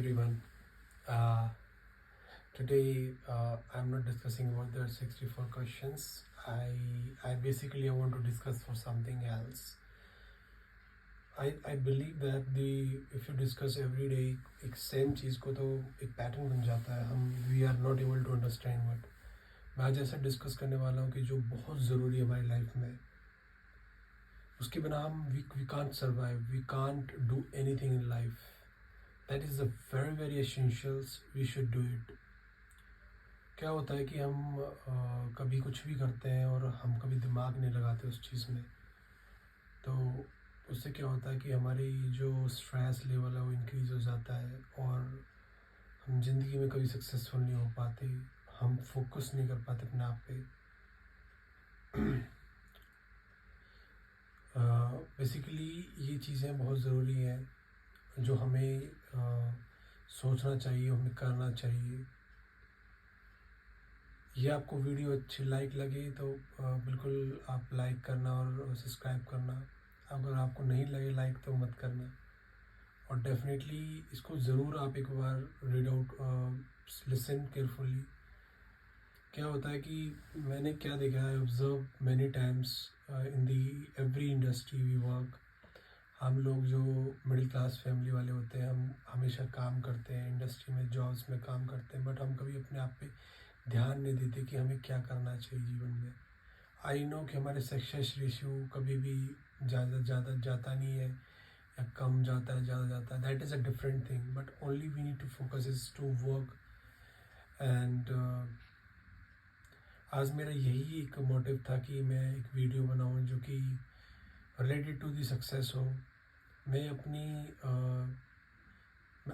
everyone. Uh, Today I'm not discussing about the 64 questions. I basically I want to discuss for something else. I believe that the if you discuss every day एक same चीज़ को तो एक pattern बन जाता है. हम we are not able to understand what. मैं आज ऐसा डिस्कस करने वाला हूँ कि जो बहुत ज़रूरी है हमारी लाइफ में. उसके बिना हम we can't survive, we can't do anything in life. That is a very very essentials. We should do it. क्या होता है कि हम कभी कुछ भी करते हैं और हम कभी दिमाग नहीं लगाते उस चीज़ में, तो उससे क्या होता है कि हमारी जो स्ट्रेस लेवल है वो इंक्रीज़ हो जाता है और हम ज़िंदगी में कभी सक्सेसफुल नहीं हो पाते. हम फोकस नहीं कर पाते अपने आप पे. बेसिकली ये चीज़ें बहुत ज़रूरी हैं जो हमें सोचना चाहिए, हमें करना चाहिए. ये आपको वीडियो अच्छी लाइक लगे तो बिल्कुल आप लाइक करना और सब्सक्राइब करना. अगर आपको नहीं लगे लाइक तो मत करना. और डेफिनेटली इसको ज़रूर आप एक बार रीड आउट, लिसन केयरफुली. क्या होता है कि मैंने क्या देखा है, observe many times in the every industry we work. हम लोग जो मिडिल क्लास फैमिली वाले होते हैं, हम हमेशा काम करते हैं, इंडस्ट्री में जॉब्स में काम करते हैं, बट हम कभी अपने आप पे ध्यान नहीं देते कि हमें क्या करना चाहिए जीवन में. आई नो कि हमारे सक्सेस रेशियो कभी भी ज़्यादा जाता नहीं है या कम जाता है, ज़्यादा जाता है. That is a different thing, but only we need to focus is to work. And आज मेरा यही एक मोटिव था कि मैं एक वीडियो बनाऊं जो कि रिलेटेड टू दी सक्सेस हो. मैं अपनी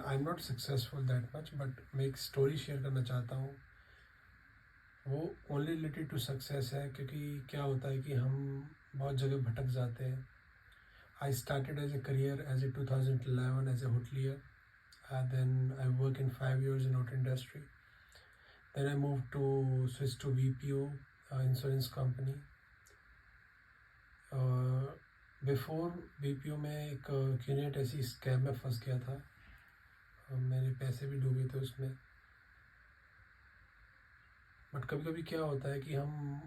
आई am not successful that much, but मैं एक स्टोरी शेयर करना चाहता हूँ. वो ओनली रिलेटेड टू सक्सेस है, क्योंकि क्या होता है कि हम बहुत जगह भटक जाते हैं. I started as a career as a 2011 as a hotelier. Then I work in 5 years in hotel industry. Then I moved to switch to BPO, insurance company. Before BPO में एक क्यूनेट ऐसी स्कैम में फंस गया था. मेरे पैसे भी डूबे थे उसमें. बट कभी कभी क्या होता है कि हम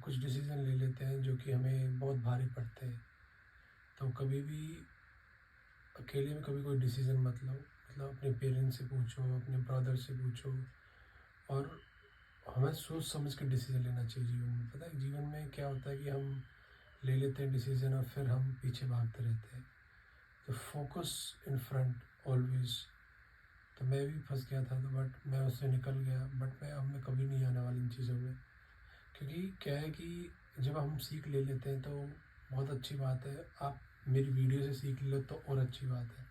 कुछ डिसीज़न ले लेते हैं जो कि हमें बहुत भारी पड़ते हैं. तो कभी भी अकेले में कभी कोई डिसीज़न मत लो. मतलब अपने पेरेंट्स से पूछो, अपने ब्रदर से पूछो. और हमें सोच समझ के डिसीज़न लेना चाहिए जीवन में. पता है जीवन में क्या होता है कि हम ले लेते हैं डिसीज़न और फिर हम पीछे भागते रहते हैं. तो फोकस इन फ्रंट ऑलवेज. तो मैं भी फंस गया था, तो बट मैं उससे निकल गया. बट मैं कभी नहीं आने वाली इन चीज़ों में, क्योंकि क्या है कि जब हम सीख ले लेते हैं तो बहुत अच्छी बात है. आप मेरी वीडियो से सीख ले तो और अच्छी बात है.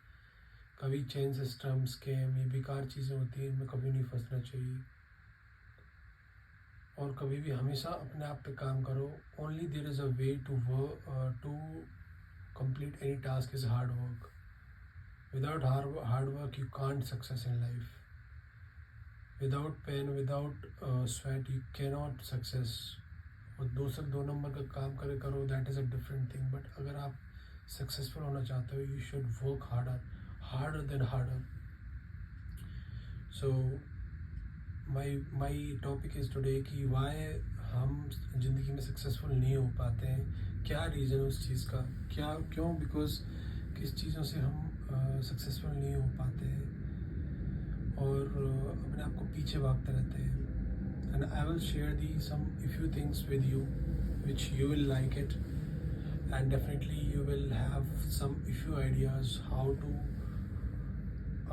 कभी चेन सिस्टम, स्कैम, ये बेकार चीज़ें होती हैं, इनमें कभी नहीं फंसना चाहिए. और कभी भी हमेशा अपने आप पे काम करो. Only there is a way to complete any task is hard work. Without hard work, you can't success in life. Without pain, without sweat, you cannot success. और दो नंबर का काम करो, that is a different thing. But अगर आप successful होना चाहते हो, you should work harder than harder. So my topic is today कि वाई हम ज़िंदगी में सक्सेसफुल नहीं हो पाते हैं. क्या रीज़न है उस चीज़ का, क्यों, बिकॉज किस चीज़ों से हम सक्सेसफुल नहीं हो पाते हैं और अपने आप को पीछे भागते रहते हैं. And I will share the some few things with you which you will like it. And definitely you will have some few ideas how to.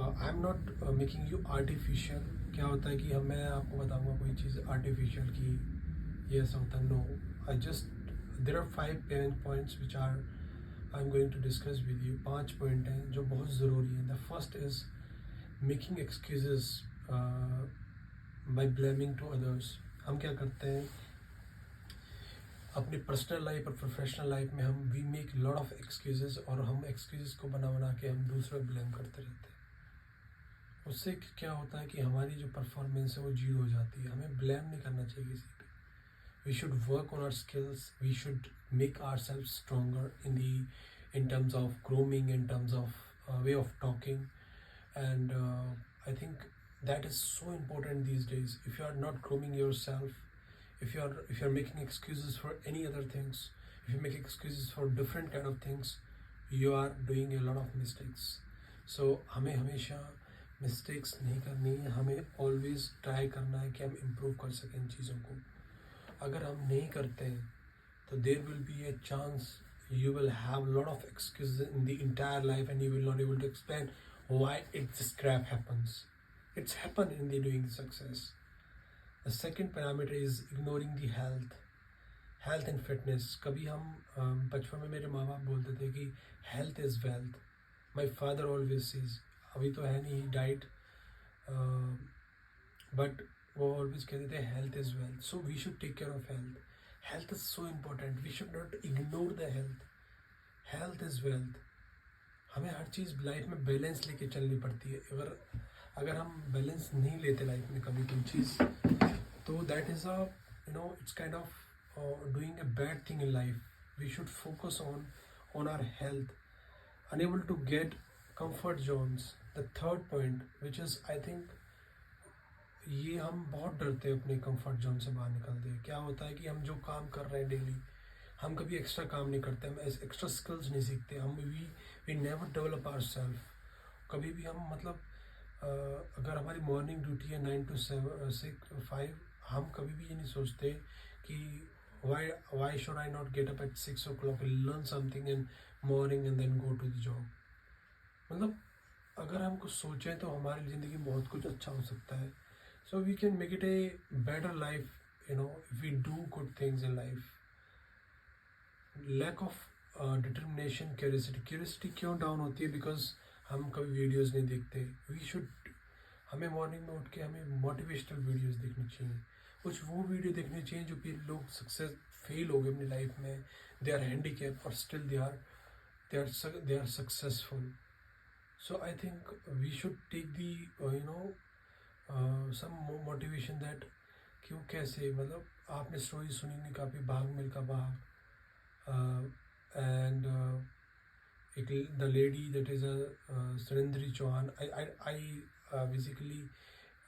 I am not making you artificial. क्या होता है कि मैं आपको बताऊंगा कोई चीज़ artificial की ये ऐसा होता है. No, I just there are 5 points which are I am going to discuss with you. 5 point हैं जो बहुत ज़रूरी हैं. The first is making excuses by blaming to others. हम क्या करते हैं अपनी पर्सनल लाइफ और प्रोफेशनल लाइफ में, हम we make lot of excuses और हम एक्सक्यूजेस को बना के हम दूसरों को ब्लेम करते रहते हैं. उससे क्या होता है कि हमारी जो परफॉर्मेंस है वो जीरो हो जाती है. हमें ब्लेम नहीं करना चाहिए किसी पे. We should work on our skills. We should make ourselves stronger in terms of grooming, in terms of way of talking, and I think that is so important these days. If you are not grooming yourself, if you are making excuses for any other things, if you make excuses for different kind of things, you are doing a lot of mistakes. So हमें हमेशा mistakes नहीं करनी है, हमें always try करना है कि हम इम्प्रूव कर सकें इन चीज़ों को. अगर हम नहीं करते हैं तो there will be a chance you will have a lot of excuses in the entire life and you will not able to explain why this crap happens. It's happened in the doing success. The second parameter is ignoring the health and fitness. कभी हम बचपन में मेरे माँ बाप बोलते थे कि health is wealth. My father always says, अभी तो है नहीं, he died, but वो always कहते थे health is wealth. So we should take care of health. Health is so important. We should not ignore the health. Health is wealth. हमें हर चीज़ life में balance लेके चलनी पड़ती है. अगर हम बैलेंस नहीं लेते लाइफ में कभी कोई चीज़, तो that is a it's kind of doing a bad thing in life. We should focus on our health. Unable to get comfort zones. The third point, which is I think, ये हम बहुत डरते हैं अपने कंफर्ट जोन से बाहर निकलते हैं. क्या होता है कि हम जो काम कर रहे हैं डेली, हम कभी एक्स्ट्रा काम नहीं करते, हम एक्स्ट्रा स्किल्स नहीं सीखते, हम we never develop our self. कभी भी हम मतलब अगर हमारी मॉर्निंग ड्यूटी है 9 to 5, हम कभी भी ये नहीं सोचते कि why should I not get up at 6 o'clock and learn something in morning and then go to the job. मतलब अगर हम कुछ सोचें तो हमारी ज़िंदगी में बहुत कुछ अच्छा हो सकता है. So we can make it a better life, if we do good things in life. Lack of determination, curiosity क्यों डाउन होती है? बिकॉज हम कभी वीडियोस नहीं देखते. हमें मॉर्निंग में उठ के हमें मोटिवेशनल वीडियोस देखनी चाहिए. कुछ वो वीडियो देखनी चाहिए जो कि लोग फेल हो गए अपनी लाइफ में, दे आर हैंडीकैप और still they are successful. So I think we should take the some motivation that क्यों कैसे, मतलब आपने स्टोरी सुनी नहीं काफ़ी, भाग मिल्खा भाग, and the lady that is Surendri Chauhan. I basically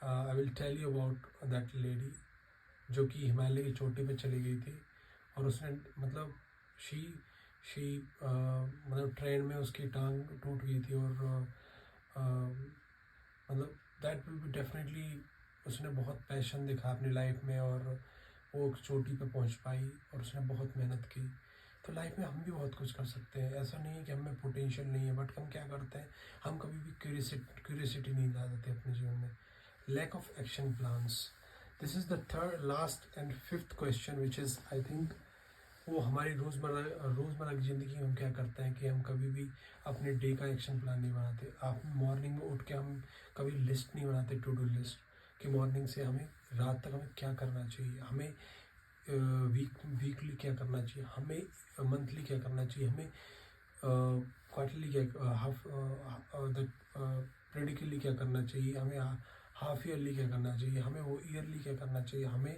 I will tell you about that lady जो कि हिमालय की चोटी पे चली गई थी और उसने मतलब शी मतलब ट्रेन में उसकी टांग टूट गई थी और मतलब दैट विल बी डेफिनेटली, उसने बहुत पैशन दिखा अपनी लाइफ में और वो चोटी पे पहुंच पाई और उसने बहुत मेहनत की. तो लाइफ में हम भी बहुत कुछ कर सकते हैं. ऐसा नहीं है कि हमें पोटेंशियल नहीं है, बट हम क्या करते हैं, हम कभी भी क्यूरियोसिटी नहीं ला देते अपने जीवन में. Lack of action plans. This is the third last and fifth question which is I think वो हमारी रोज़मर्रा की ज़िंदगी में हम क्या करते हैं कि हम कभी भी अपने डे का एक्शन प्लान नहीं बनाते. आप मॉर्निंग में उठ के हम कभी लिस्ट नहीं बनाते, टू डू लिस्ट, कि मॉर्निंग से हमें रात तक हमें क्या करना चाहिए, हमें वीकली क्या करना चाहिए, हमें मंथली क्या करना चाहिए, हमें क्वार्टरली क्या प्रेडिकली क्या करना चाहिए, हमें हाफ ईयरली क्या करना चाहिए, हमें वो ईयरली क्या करना चाहिए, हमें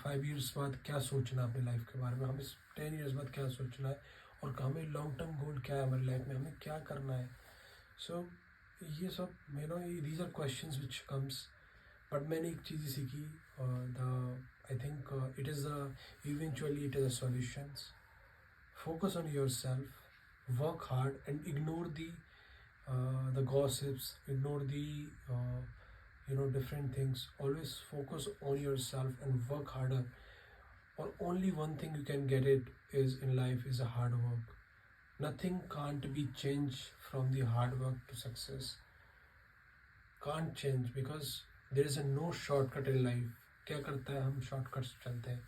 5 years बाद क्या सोचना है अपनी लाइफ के बारे में, हमें 10 years बाद क्या सोचना है और हमें लॉन्ग टर्म गोल क्या है हमारी लाइफ में, हमें क्या करना है. सो ये सब these are questions which comes. But मैंने एक चीज़ सीखी, I think it is eventually it is a solutions. Focus on yourself, work hard, and ignore the gossips, ignore the different things. Always focus on yourself and work harder. Or only one thing you can get it is in life is a hard work. Nothing can't be changed from the hard work to success. Can't change because there is a no shortcut in life. क्या करता है, हम shortcuts चलते हैं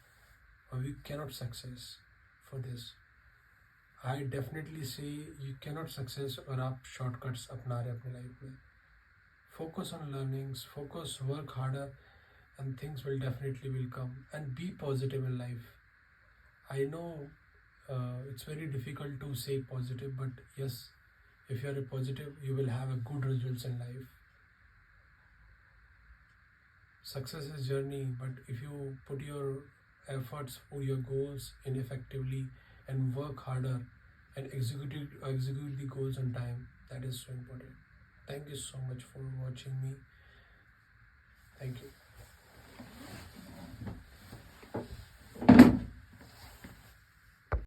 और we cannot success for this. I definitely say you cannot success और आप shortcuts अपना रहे अपनी लाइफ में. Focus on learnings, focus, work harder and things will definitely will come. And be positive in life. I know it's very difficult to say positive, but yes, if you are a positive you will have a good results in life. Success is journey, but if you put your efforts or your goals in effectively and work harder and execute the goals on time, that is so important. Thank you so much for watching me. Thank you.